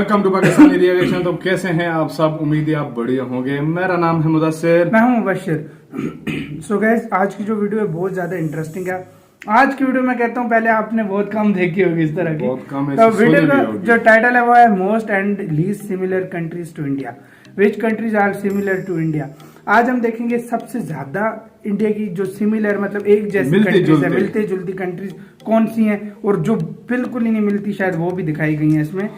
Welcome to Pakistani reaction. तो कैसे हैं आप सब? उम्मीद है आप बढ़िया होंगे। मेरा नाम है मुदस्सिर, मैं हूं मुबश्शिर। सो गाइस, आज की जो वीडियो है बहुत ज्यादा इंटरेस्टिंग है। आज की वीडियो में कहता हूं, पहले आपने बहुत कम देखी होगी इस तरह की। बहुत कम तो ऐसी वीडियो सुनी का भी होगी। जो टाइटल है वो है most and least similar countries to India, which countries are similar to India. आज हम देखेंगे सबसे ज्यादा इंडिया की जो सिमिलर मतलब एक जैसी कंट्रीज है, मिलते जुलती कंट्रीज कौन सी हैं, और जो बिल्कुल ही नहीं मिलती शायद वो भी दिखाई गई हैं इसमें।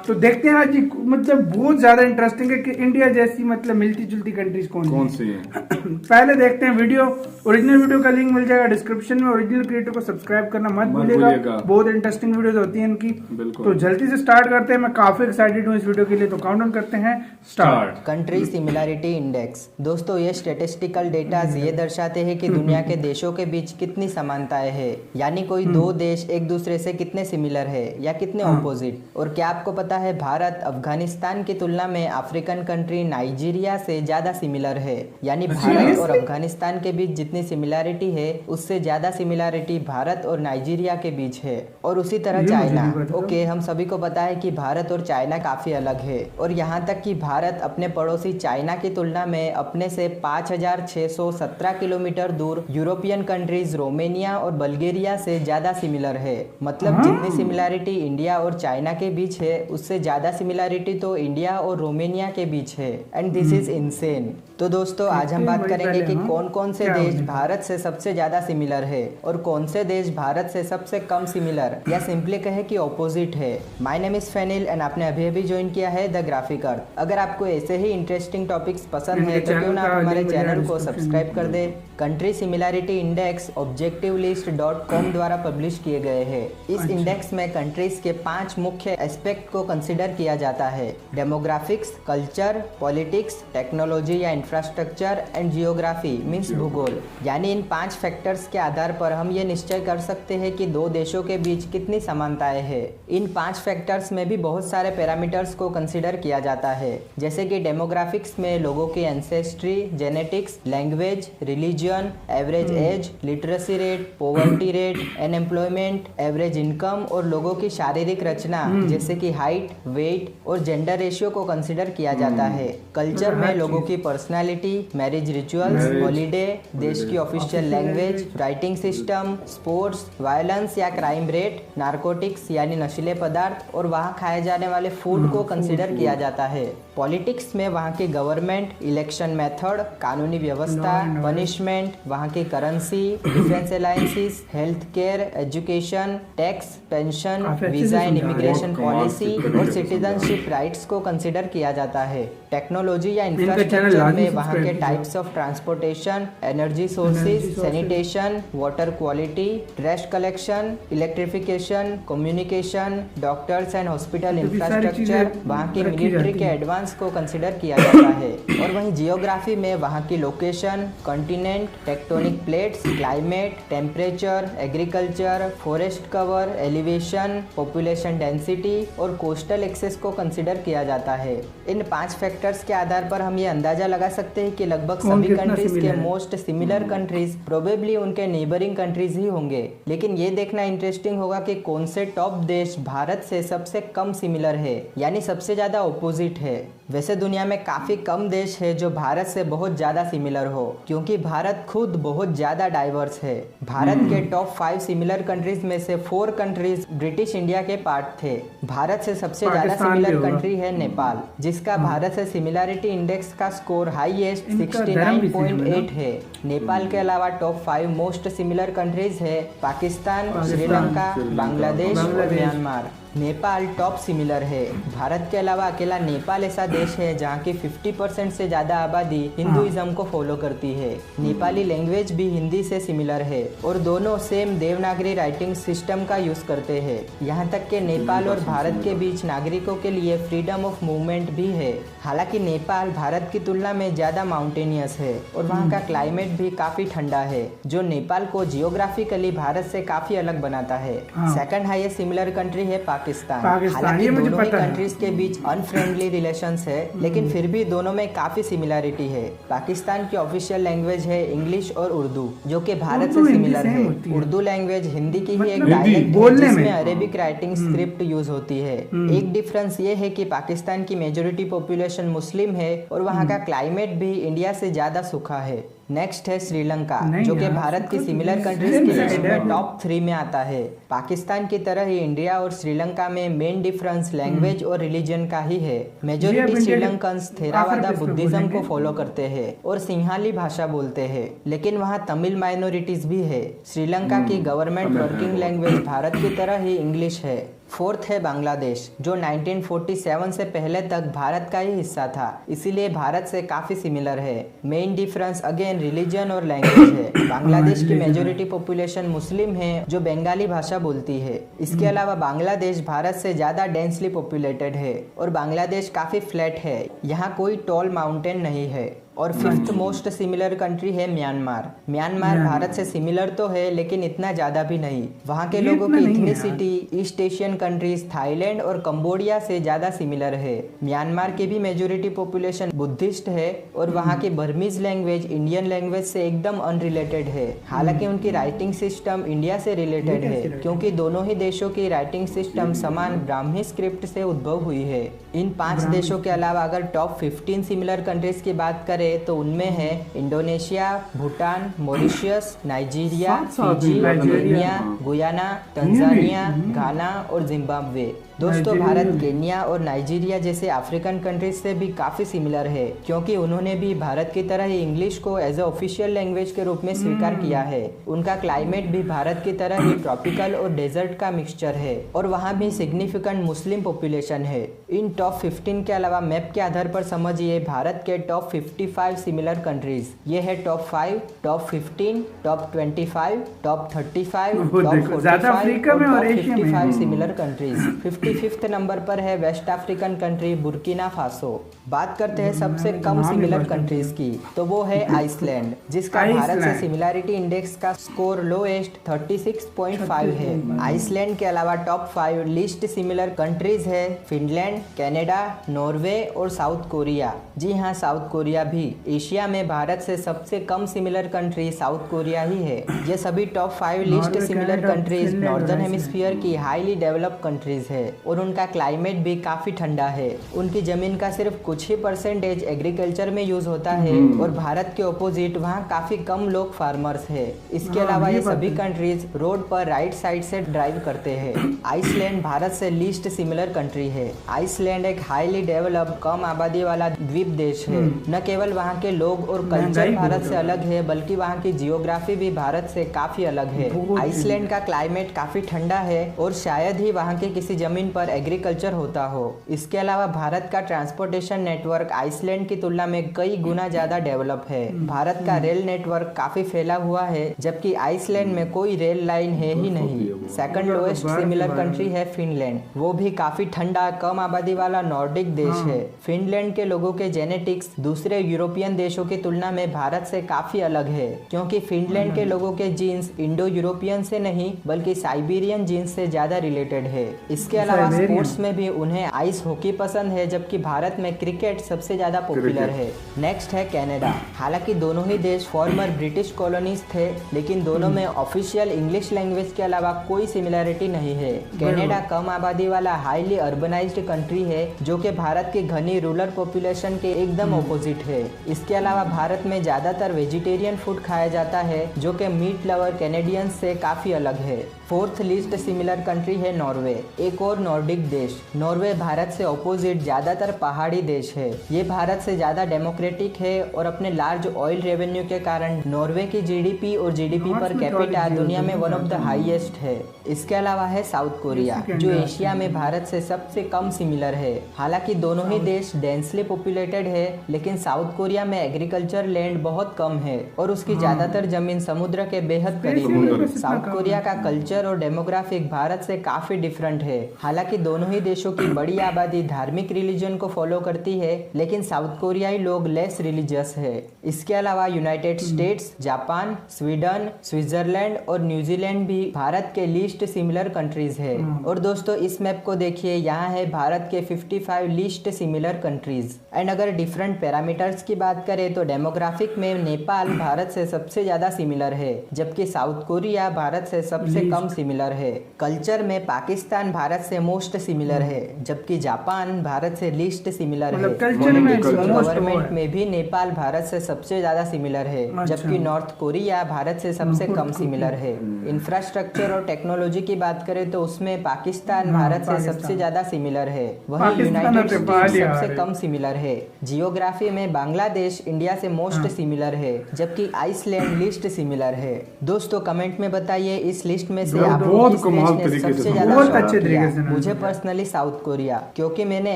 तो देखते हैं आज जी, मतलब बहुत ज्यादा इंटरेस्टिंग है कि इंडिया जैसी मतलब मिलती जुलती कंट्रीज कौन सी हैं। पहले देखते हैं वीडियो। ओरिजिनल वीडियो का लिंक मिल जाएगा डिस्क्रिप्शन में। ओरिजिनल क्रिएटर को सब्सक्राइब करना मत भूलिएगा, बहुत इंटरेस्टिंग वीडियोस होती हैं इनकी। तो जल्दी से स्टार्ट करते हैं। मैं काफी एक्साइटेड हूँ इस वीडियो के लिए। तो काउंटडाउन करते हैं, स्टार्ट। Country similarity index. दोस्तों, ये स्टैटिस्टिकल डेटा ये दर्शाते हैं कि दुनिया के देशों के बीच कितनी समानताएं हैं, यानी कोई दो देश एक दूसरे से कितने सिमिलर है या कितने ऑपोजिट। और क्या आपको पता है, भारत अफगानिस्तान की तुलना में अफ्रीकन कंट्री नाइजीरिया से ज्यादा सिमिलर है। यानी भारत और अफगानिस्तान के बीच जितनी सिमिलरिटी है उससे ज्यादा सिमिलरिटी भारत और नाइजीरिया के बीच है। और उसी तरह चाइना। ओके, हम सभी को पता है कि भारत और चाइना काफी अलग है, और यहाँ तक कि भारत अपने पड़ोसी चाइना की तुलना में अपने से 5617 किलोमीटर दूर यूरोपियन कंट्रीज रोमेनिया और बल्गेरिया से ज्यादा सिमिलर है। मतलब जितनी सिमिलरिटी इंडिया और चाइना के बीच है उससे ज्यादा सिमिलरिटी तो इंडिया और रोमेनिया के बीच है। And this is insane. तो दोस्तों, आज हम बात करेंगे कि कौन कौन से देश भारत से सबसे ज्यादा सिमिलर है और कौन से देश भारत से सबसे कम सिमिलर या सिंपली कहे कि ऑपोजिट है। My name is Fenil and आपने अभी अभी ज्वाइन किया है द ग्राफिक अर्थ। अगर आपको ऐसे ही इंटरेस्टिंग टॉपिक्स पसंद है तो क्यों ना आप हमारे चैनल को सब्सक्राइब कर दे। कंट्री सिमिलरिटी इंडेक्स objectivelist.com द्वारा पब्लिश किए गए हैं। इस इंडेक्स में कंट्रीज के 5 मुख्य एस्पेक्ट को कंसिडर किया जाता है: डेमोग्राफिक्स, कल्चर, पॉलिटिक्स, टेक्नोलॉजी या इंफ्रास्ट्रक्चर एंड जियोग्राफी मीन्स भूगोल। यानी इन 5 फैक्टर्स के आधार पर हम ये निश्चय कर सकते हैं कि दो देशों के बीच कितनी समानताएं हैं। इन 5 फैक्टर्स में भी बहुत सारे पैरामीटर्स को कंसिडर किया जाता है, जैसे कि डेमोग्राफिक्स में लोगों की ancestry, genetics, language, religion, average age, literacy rate, poverty rate, unemployment, average income और लोगों की शारीरिक रचना जैसे कि हाइट, वेट और जेंडर रेशियो को कंसिडर किया जाता है। कल्चर में लोगों की पर्सनालिटी, मैरिज रिचुअल्स, हॉलीडे, देश की official language, writing system, sports, violence या क्राइम रेट, नारकोटिक्स यानी नशीले पदार्थ और वहाँ खाए जाने वाले फूड को कंसिडर किया जाता है। पॉलिटिक्स में वहाँ की गवर्नमेंट, इलेक्शन मेथड, कानूनी व्यवस्था, पनिशमेंट, वहाँ की currency, defence alliances, health care, education, tax, pension, visa and immigration policy और सिटीजनशिप राइट्स को कंसिडर किया जाता है। टेक्नोलॉजी या इंफ्रास्ट्रक्चर में वहाँ के types of transportation, energy sources, sanitation, water quality, trash collection, electrification, communication, doctors and hospital infrastructure, वहाँ की मिलिट्री के एडवांस को कंसिडर किया जाता है। और वहीं जियोग्राफी में वहाँ की location, continent, tectonic plates, climate, temperature, agriculture, forest cover, elevation, population density और कोस्टल एक्सेस को कंसिडर किया जाता है। इन 5 फैक्टर्स के आधार पर हम ये अंदाजा लगा सकते हैं कि लगभग सभी कंट्रीज के मोस्ट सिमिलर कंट्रीज प्रोबेबली उनके नेबरिंग कंट्रीज ही होंगे। लेकिन ये देखना इंटरेस्टिंग होगा कि कौन से टॉप देश भारत से सबसे कम सिमिलर है, यानी सबसे ज्यादा ऑपोजिट है। वैसे दुनिया में काफी कम देश है जो भारत से बहुत ज्यादा सिमिलर हो, क्योंकि भारत खुद बहुत ज्यादा डाइवर्स है। भारत के टॉप 5 सिमिलर कंट्रीज में से 4 कंट्रीज ब्रिटिश इंडिया के पार्ट थे। भारत से सबसे ज्यादा सिमिलर कंट्री है नेपाल, जिसका भारत से सिमिलरिटी इंडेक्स का स्कोर हाईएस्ट 69.8 है। नेपाल के अलावा टॉप 5 मोस्ट सिमिलर कंट्रीज है पाकिस्तान, श्रीलंका, बांग्लादेश और म्यांमार। नेपाल टॉप सिमिलर है। भारत के अलावा अकेला नेपाल ऐसा देश है जहाँ की 50% से ज़्यादा आबादी हिंदुइज्म को फॉलो करती है। नेपाली लैंग्वेज भी हिंदी से सिमिलर है और दोनों सेम देवनागरी राइटिंग सिस्टम का यूज़ करते हैं। यहाँ तक कि नेपाल और भारत के बीच नागरिकों के लिए फ्रीडम ऑफ मूवमेंट भी है। हालांकि नेपाल भारत की तुलना में ज़्यादा माउंटेनियस है और वहाँ का क्लाइमेट भी काफ़ी ठंडा है, जो नेपाल को जियोग्राफिकली भारत से काफ़ी अलग बनाता है। सेकंड हाईएस्ट सिमिलर कंट्री है पाकिस्तान, हालांकि ये मुझे दोनों ही पता है। कंट्रीज के बीच अनफ्रेंडली रिलेशंस है, लेकिन फिर भी दोनों में काफी सिमिलरिटी है। पाकिस्तान की ऑफिशियल लैंग्वेज है इंग्लिश और उर्दू, जो कि भारत से उर्दू हिंदी सिमिलर सेम है। होती है। उर्दू लैंग्वेज हिंदी की ही एक मतलब डायलेक्ट है बोलने जिसमें में। अरेबिक राइटिंग स्क्रिप्ट यूज होती है। एक डिफरेंस ये है कि पाकिस्तान की मेजोरिटी पॉपुलेशन मुस्लिम है और वहाँ का क्लाइमेट भी इंडिया से ज्यादा सूखा है। नेक्स्ट है श्रीलंका, नहीं जो कि यार, भारत की सूखा तो सिमिलर नहीं, कंट्रीज सेम की साइड लिस्ट है। में टॉप 3 में आता है। पाकिस्तान की तरह ही इंडिया और श्रीलंका में मेन डिफरेंस लैंग्वेज और रिलीजन का ही है। मेजोरिटी इंडिया के श्रीलंकन्स थेरावादा आखिर पे बुद्धिज्म को बोलेंगे। फॉलो करते हैं और सिंहाली भाषा बोलते हैं, लेकिन वहाँ तमिल माइनॉरिटीज भी है। श्रीलंका की गवर्नमेंट तमिल है वर्किंग बहुत। लैंग्वेज भारत की तरह ही इंग्लिश है। फोर्थ है बांग्लादेश, जो 1947 से पहले तक भारत का ही हिस्सा था, इसीलिए भारत से काफी सिमिलर है। मेन डिफरेंस अगेन रिलीजन और लैंग्वेज है। बांग्लादेश की मेजोरिटी पॉपुलेशन मुस्लिम है जो बंगाली भाषा बोलती है। इसके अलावा बांग्लादेश भारत से ज्यादा डेंसली पॉपुलेटेड है और बांग्लादेश काफी फ्लैट है, यहाँ कोई टॉल माउंटेन नहीं है। और फिफ्थ मोस्ट सिमिलर कंट्री है म्यांमार। म्यांमार भारत से सिमिलर तो है, लेकिन इतना ज्यादा भी नहीं। वहाँ के ये लोगों इतना की नहीं है ethnicity east Asian countries Thailand और कंबोडिया से ज्यादा सिमिलर है। म्यांमार की भी मेजोरिटी पॉपुलेशन बुद्धिस्ट है और वहाँ की बर्मीज लैंग्वेज इंडियन लैंग्वेज से एकदम अनरिलेटेड है। हालांकि उनकी राइटिंग सिस्टम इंडिया से रिलेटेड है, क्योंकि दोनों ही देशों की राइटिंग सिस्टम समान ब्राह्मी स्क्रिप्ट से उद्भव हुई है। इन 5 देशों के अलावा अगर टॉप 15 सिमिलर कंट्रीज की बात करें तो उनमें है Indonesia, Bhutan, Mauritius, Nigeria, Fiji, Kenya, Guyana, Tanzania, Ghana और जिम्बाब्वे। दोस्तों, भारत केन्या और नाइजीरिया जैसे अफ्रीकन कंट्रीज से भी काफी सिमिलर है, क्योंकि उन्होंने भी भारत की तरह ही इंग्लिश को एज ए ऑफिशियल लैंग्वेज के रूप में स्वीकार किया है। उनका क्लाइमेट भी भारत की तरह ही ट्रॉपिकल और डेजर्ट का मिक्सचर है और वहाँ भी सिग्निफिकेंट मुस्लिम पॉपुलेशन है। इन टॉप 15 के अलावा मैप के आधार पर समझिए भारत के टॉप 55 सिमिलर कंट्रीज। ये है top 5, top 15, top 25, top 35, top 45 और top 55 similar countries. 55th number पर है West African country Burkina Faso. बात करते हैं सबसे कम सिमिलर कंट्रीज की, तो वो है आइसलैंड, जिसका भारत से सिमिलरिटी इंडेक्स का स्कोर लोएस्ट 36.5 है। आइसलैंड के अलावा टॉप 5 लिस्ट सिमिलर कंट्रीज है फिनलैंड, कनाडा, नॉर्वे और साउथ कोरिया। जी हाँ, साउथ कोरिया भी। एशिया में भारत से सबसे कम सिमिलर कंट्री साउथ कोरिया ही है। ये सभी top 5 list similar countries northern hemisphere की हाईली डेवलप्ड कंट्रीज है और उनका क्लाइमेट भी काफी ठंडा है। उनकी जमीन का सिर्फ कुछ ही परसेंटेज एग्रीकल्चर में यूज होता है और भारत के ऑपोजिट वहाँ काफी कम लोग फार्मर्स है। इसके अलावा ये सभी कंट्रीज रोड पर राइट साइड से ड्राइव करते हैं। आइसलैंड भारत से लीस्ट सिमिलर कंट्री है। आइसलैंड एक हाईली डेवलप्ड कम आबादी वाला द्वीप देश है। न केवल वहाँ के लोग और कल्चर भारत से अलग है, बल्कि वहाँ की जियोग्राफी भी भारत से काफी अलग है। आइसलैंड का क्लाइमेट काफी ठंडा है और शायद ही वहाँ के किसी जमीन पर एग्रीकल्चर होता हो। इसके अलावा भारत का ट्रांसपोर्टेशन नेटवर्क आइसलैंड की तुलना में कई गुना ज्यादा डेवलप है। भारत का रेल नेटवर्क काफी फैला हुआ है, जबकि आइसलैंड में कोई रेल लाइन है ही नहीं। सेकंड लोएस्ट सिमिलर कंट्री है फिनलैंड। वो भी काफी ठंडा कम आबादी वाला नॉर्डिक देश है। फिनलैंड के लोगों के जेनेटिक्स दूसरे यूरोपियन देशों की तुलना में भारत से काफी अलग है, क्योंकि फिनलैंड के लोगों के जीन्स इंडो यूरोपियन से नहीं बल्कि साइबेरियन जीन्स से ज्यादा रिलेटेड है। इसके अलावा स्पोर्ट्स में भी उन्हें आइस हॉकी पसंद है, जबकि भारत में क्रिकेट सबसे ज्यादा पॉपुलर है। नेक्स्ट है कनाडा। हालांकि दोनों ही देश फॉर्मर ब्रिटिश कॉलोनीज थे, लेकिन दोनों में ऑफिशियल इंग्लिश लैंग्वेज के अलावा कोई सिमिलरिटी नहीं है। कनाडा कम आबादी वाला हाईली अर्बनाइज्ड कंट्री है, जो कि भारत की घनी रूरल पॉपुलेशन के एकदम ऑपोजिट है। इसके अलावा भारत में ज्यादातर वेजिटेरियन फूड खाया जाता है, जो कि मीट लवर कैनेडियंस से काफी अलग है। फोर्थ लिस्ट सिमिलर कंट्री है नॉर्वे, एक और नॉर्डिक देश। नॉर्वे भारत से ऑपोजिट ज्यादातर पहाड़ी देश है। ये भारत से ज्यादा डेमोक्रेटिक है और अपने लार्ज ऑयल रेवेन्यू के कारण नॉर्वे की जीडीपी और जीडीपी पर कैपिटा दुनिया में वन ऑफ द हाईएस्ट है। इसके अलावा है साउथ कोरिया, जो एशिया में भारत से सबसे कम सिमिलर है। हालांकि दोनों ही देश डेंसली पॉपुलेटेड है, लेकिन साउथ कोरिया में एग्रीकल्चर लैंड बहुत कम है और उसकी ज्यादातर जमीन समुद्र के बेहद करीब है। साउथ कोरिया का कल्चर कल्चर और डेमोग्राफिक भारत से काफी डिफरेंट है। हालांकि दोनों ही देशों की बड़ी आबादी धार्मिक रिलीजन को फॉलो करती है, लेकिन साउथ कोरियाई लोग लेस रिलीजियस है। इसके अलावा United states, Japan, Sweden, Switzerland और न्यूजीलैंड भी भारत के लीस्ट सिमिलर कंट्रीज है। और दोस्तों इस मैप को देखिए, यहाँ है भारत के 55 लीस्ट सिमिलर कंट्रीज। एंड अगर डिफरेंट पैरामीटर्स की बात करें तो डेमोग्राफिक में नेपाल भारत से सबसे ज्यादा सिमिलर है, जबकि साउथ कोरिया भारत से सबसे कम सिमिलर है। कल्चर में पाकिस्तान भारत से मोस्ट सिमिलर है, जबकि जापान भारत से लीस्ट सिमिलर है। गवर्नमेंट में भी नेपाल भारत से सबसे ज्यादा सिमिलर है, जबकि नॉर्थ कोरिया भारत से सबसे कम सिमिलर है। इंफ्रास्ट्रक्चर और टेक्नोलॉजी की बात करें तो उसमें पाकिस्तान भारत से सबसे ज्यादा सिमिलर है, वहीं यूनाइटेड स्टेट्स सबसे कम सिमिलर है। जियोग्राफी में बांग्लादेश इंडिया से मोस्ट सिमिलर है, जबकि आइसलैंड लीस्ट सिमिलर है। दोस्तों कमेंट में बताइए इस लिस्ट में से आपको किस देश ने सबसे ज्यादा शॉक किया। मुझे पर्सनली साउथ कोरिया, क्योंकि मैंने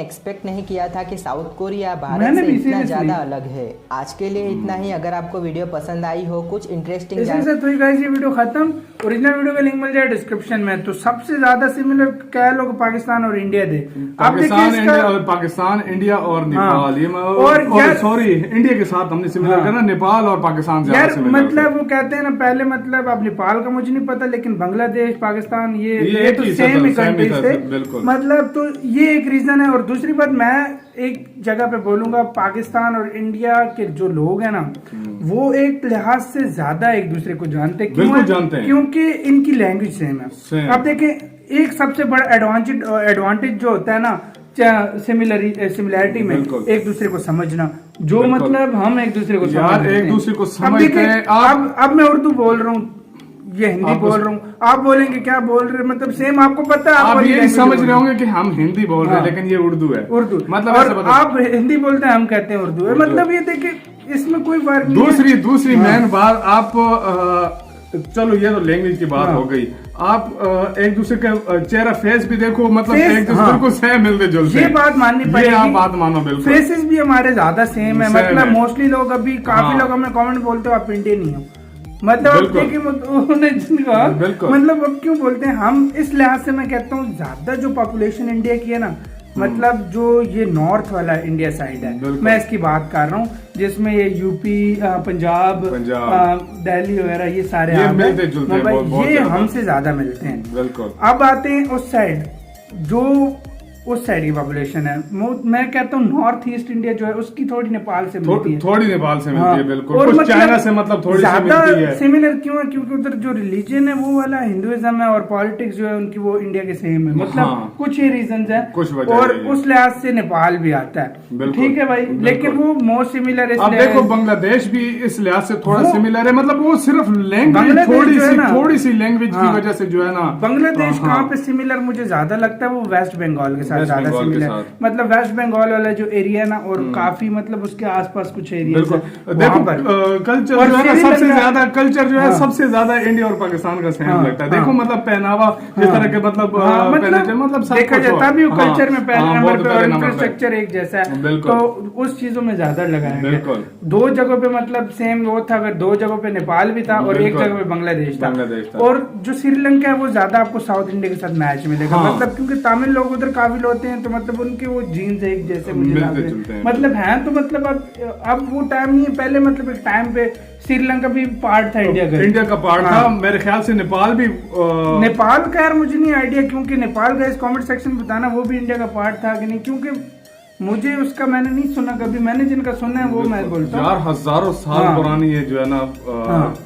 एक्सपेक्ट नहीं किया था कि साउथ कोरिया भारत से इतना ज्यादा अलग है। आज के लिए इतना ही। अगर आपको वीडियो पसंद आई हो, कुछ इंटरेस्टिंग ये वीडियो खत्म। ओरिजिनल वीडियो का लिंक मिल जाए डिस्क्रिप्शन में। तो सबसे ज्यादा सिमिलर क्या लोग पाकिस्तान और इंडिया थे। पाकिस्तान, इंडिया और नेपाल। ये और सॉरी, इंडिया के साथ हमने सिमिलर करना, नेपाल और पाकिस्तान से यार मतलब वो कहते हैं ना, पहले मतलब अब नेपाल का मुझे नहीं पता, लेकिन बांग्लादेश, पाकिस्तान ये तो सेम ही कंट्रीज थे। मतलब तो ये एक रीजन है। और दूसरी बात मैं एक जगह पे बोलूंगा, पाकिस्तान और इंडिया के जो लोग हैं ना, वो एक लिहाज से ज्यादा एक दूसरे को जानते हैं। क्यों जानते हैं? क्योंकि इनकी लैंग्वेज सेम है। अब देखें, एक सबसे बड़ा एडवांटेज जो होता है ना सिमिलैरिटी में, एक दूसरे को समझना, जो मतलब हम एक दूसरे को समझते हैं। अब मैं उर्दू बोल रहा हूँ, ये हिंदी बोल रहा हूँ, आप बोलेंगे क्या बोल रहे, मतलब सेम आपको पता है। आप ये समझ रहे होंगे कि हम हिंदी बोल रहे हैं, लेकिन ये उर्दू है। मतलब आप हिंदी बोलते हैं, हम कहते हैं उर्दू है। मतलब ये देखिए, इसमें कोई फर्क नहीं। दूसरी मेन बात, आप चलो ये तो लैंग्वेज की बात हो गई। आप एक दूसरे का चेहरा फेस भी देखो, मतलब एक दूसरे को सेम मिलते जुलते। ये बात माननी पड़ेगी। आप बात मानो, बिल्कुल फेसेस भी हमारे ज्यादा सेम है। मतलब मोस्टली लोग, अभी काफी लोग हमें कमेंट बोलते हो आप इंडियन नहीं हो। मतलब मतलब अब क्यों बोलते हैं हम, इस लिहाज से मैं कहता हूँ ज्यादा जो पॉपुलेशन इंडिया की है ना, मतलब जो ये नॉर्थ वाला इंडिया साइड है, मैं इसकी बात कर रहा हूँ, जिसमें ये यूपी, पंजाब, दिल्ली वगैरह, ये सारे ये हमसे ज्यादा मिलते हैं। बिल्कुल। अब आते हैं उस साइड, जो उस साइड की पॉपुलेशन है। मैं कहता हूँ नॉर्थ ईस्ट इंडिया जो है, उसकी थोड़ी नेपाल से मिलती है, थोड़ी नेपाल से मिलती है। बिल्कुल। और कुछ चाइना से मतलब थोड़ी सी मिलती है। सिमिलर क्यों है? क्योंकि उधर जो रिलीजन है वो वाला हिंदुइज्म है, और पॉलिटिक्स जो है उनकी वो इंडिया के सेम है। मतलब कुछ ही रीजन है, और उस लिहाज से नेपाल भी आता है। ठीक है भाई, लेकिन वो मोस्ट सिमिलर है। अब देखो बांग्लादेश भी इस लिहाज से थोड़ा सिमिलर है। मतलब वो सिर्फ लैंग्वेज, थोड़ी सी लैंग्वेज की वजह से जो है ना। बांग्लादेश कहाँ पे सिमिलर मुझे ज्यादा लगता है, वो वेस्ट बंगाल के साथ ज्यादा सिमिलर। मतलब वेस्ट बंगाल वाला जो एरिया ना, और काफी मतलब उसके आसपास कुछ एरिया देखो कल्चर जो है सबसे ज्यादा, कल्चर जो है सबसे ज्यादा इंडिया और पाकिस्तान का सेम लगता है। देखो मतलब पहनावा, जिस तरह के मतलब देखा जाता भी कल्चर में पहले नंबर पे, और इंफ्रास्ट्रक्चर एक जैसा है, तो उस चीजों में ज्यादा लगाया। दो जगहों पे मतलब सेम वो था, अगर दो जगहों पे नेपाल भी था और एक जगह पे बांग्लादेश था। और जो श्रीलंका है वो ज्यादा आपको साउथ इंडिया के साथ मैच मिलेगा। मतलब क्योंकि तमिल लोग उधर काफी होते हैं, तो मतलब उनके वो जीन्स एक जैसे मुझे लगते हैं। मतलब है तो मतलब अब वो टाइम नहीं है। पहले मतलब एक टाइम पे श्रीलंका भी पार्ट था इंडिया का पार्ट था। मेरे ख्याल से नेपाल भी, नेपाल का यार मुझे नहीं आइडिया, क्योंकि नेपाल का इस कमेंट सेक्शन में बताना वो भी इंडिया का पार्ट था कि नहीं, क्योंकि मुझे उसका मैंने नहीं सुना कभी। मैंने जिनका सुना है वो मैं बोलता हूँ। यार हजारों साल पुरानी है जो है ना,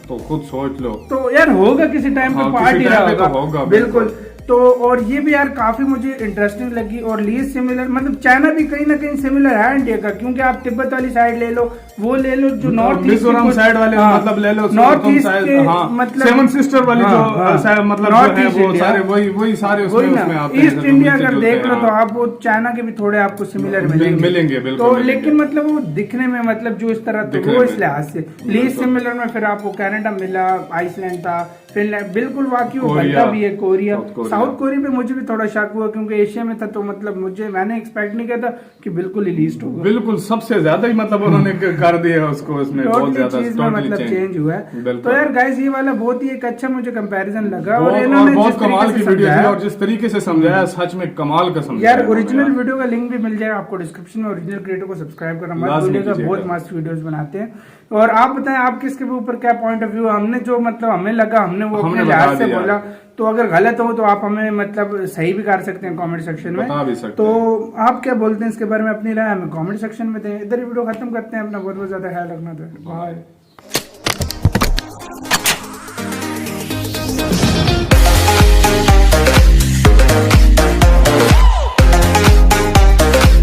तो खुद सोच लो। तो यार होगा किसी टाइम पे पार्ट ही रहा होगा। बिल्कुल। तो और ये भी यार काफी मुझे इंटरेस्टिंग लगी। और लीस्ट सिमिलर, मतलब चाइना भी कहीं ना कहीं सिमिलर है इंडिया का, क्योंकि आप तिब्बत वाली साइड ले लो, वो ले लो, जो नॉर्थ मिजोरम साइड वाले मतलब ले लो, नॉर्थ ईस्ट के मतलब सेवन सिस्टर वाली जो मतलब वो सारे वही सारे उसमें आते हैं। ईस्ट इंडिया अगर देख लो तो आप वो चाइना के भी थोड़े आपको सिमिलर मिलेंगे। तो लेकिन मतलब वो दिखने में मतलब जो इस तरह, तो वो इस लिहाज से लीस्ट सिमिलर में फिर आपको कनाडा मिला, आइसलैंड था, फिनलैंड, बिल्कुल वाकई वो कोरिया, बनता भी है। कोरिया, साउथ साउथ कोरिया पे मुझे भी थोड़ा शक हुआ क्योंकि एशिया में था, तो मतलब मैंने एक्सपेक्ट नहीं किया था कि बिल्कुल ही लीस्ट होगा। बिल्कुल सबसे ज्यादा ही मतलब उन्होंने कर दिया उसको, उसमें बहुत ज्यादा चीज में मतलब चेंज हुआ है। तो यार गाइस ये वाला बहुत ही एक अच्छा मुझे कंपैरिजन लगा, और इन्होंने बहुत कमाल की वीडियो थी, और जिस तरीके से समझाया सच में कमाल का समझाया यार। ओरिजिनल वीडियो का लिंक भी मिल जाएगा आपको डिस्क्रिप्शन में। ओरिजिनल क्रिएटर को सब्सक्राइब करना मत भूलिएगा, बहुत मस्त वीडियोस बनाते हैं। और आप बताएं आप किसके ऊपर क्या पॉइंट ऑफ व्यू, हमने जो मतलब हमें लगा हमने वो अपने लिहाज से बोला। तो अगर गलत हो तो आप हमें मतलब सही भी कर सकते हैं कमेंट सेक्शन में, बता भी सकते तो हैं। आप क्या बोलते हैं इसके बारे में, अपनी राय हमें कमेंट सेक्शन में दें। इधर वीडियो खत्म करते हैं, अपना बहुत बहुत ज्यादा ख्याल रखना। बाय।